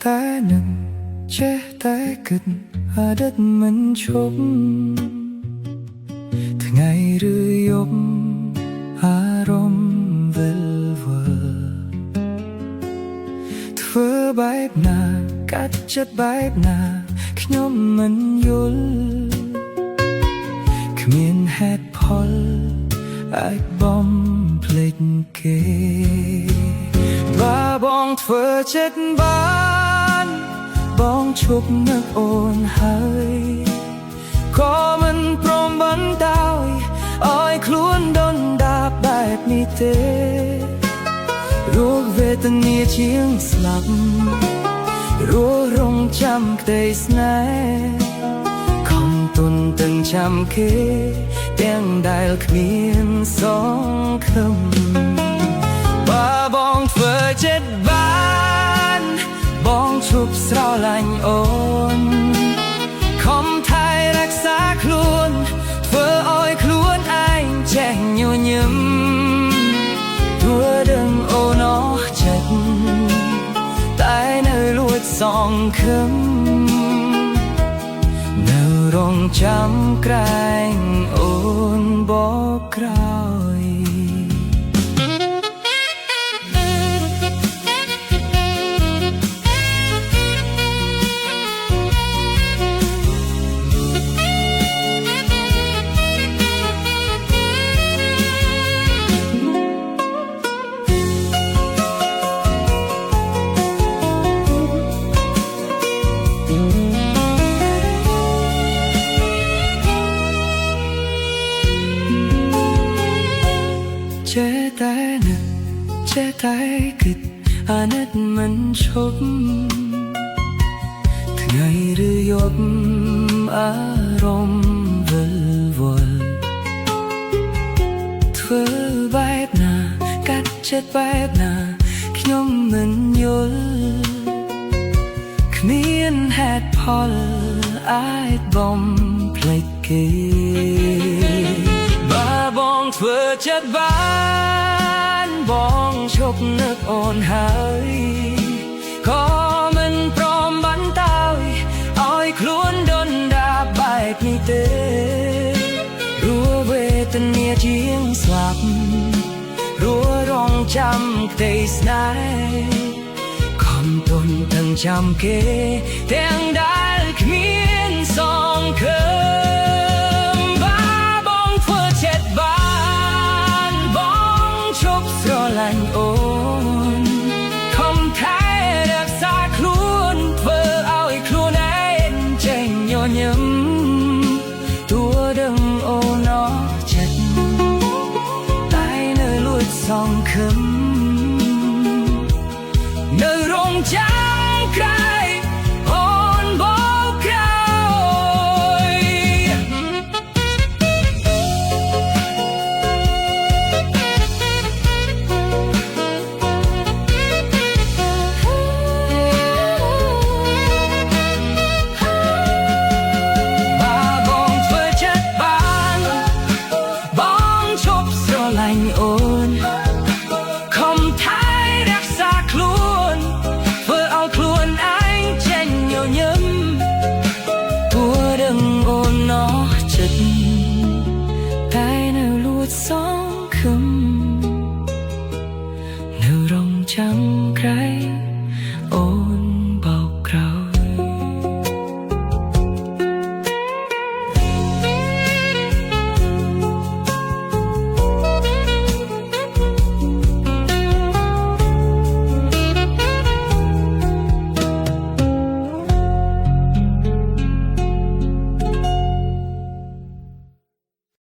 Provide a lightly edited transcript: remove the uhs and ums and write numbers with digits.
តែនឹងចេះតែគិតអតីតមិនឈប់ថ្ងៃឬយប់អារម្មណ៍វិលវល់ធ្វើបែបណាកាត់ចិត្តបែបណាខ្ញុំមិនយល់គ្មានហេតុផលអាចបំភ្លេចគេបើបងធ្វើចិត្តបានបងឈប់នឹកអូនហើយក៏មិនព្រមបន្តឲ្យខ្លួនដុនដាបបែបនេះទេរោគវេទនាជាងស្លាប់រស់រងចាំក្តីស្នេហ៍ខំទុនទាំងចាំគេទាំងដែលគ្មានសង្ឃឹមបើបងធ្វើចិត្តបានបងឈប់ស្រឡាញ់អូនខំថែរក្សាខ្លួនធ្វើឲ្យខ្លួនឯងចេះញញឹមទួដឹងអូនអស់ចិត្តតែនៅលួចសង្ឃឹមនៅរងចាំក្រែងអូនបកក្រោយចេះតែនឹកចេះតែគិតអាណិតមិនឈប់ថ្ងៃឬយប់អារម្មណ៍វិលវល់ធ្វើបែបណាកាត់ចិត្តបែបណាខ្ញុំមិនយល់គ្មានហេតុផលអាចបំភ្លេចគេបើបងធ្វើចិត្តបានបងឈប់នឹកអូនហើយក៏មិនព្រមបន្តឲ្យខ្លួនដុនដាបបែបនេះទេរស់វេទនាជាងស្លាប់រស់រងចាំក្តីស្នេហ៍ខំទុនទាំងចាំគេទាំងដែលគ្មានសង្ឃឹមឡាញ់អូនខំថែរក្សាខ្លួនធ្វើឲ្យខ្លួនឯងចេញញញឹមទួដឹងអូនអស់ចិត្តតែនៅលួចសង្ឃឹមនៅរងចាំក្រែងអូនបោកក្រោយអូនខំថែរក្សាខ្លួនធ្វើឲ្យខ្លួនឯងចេញញញឹមទួដឹងអូនអស់ចិត្តតែនៅលួចសង្ឃឹមនៅរងចាំ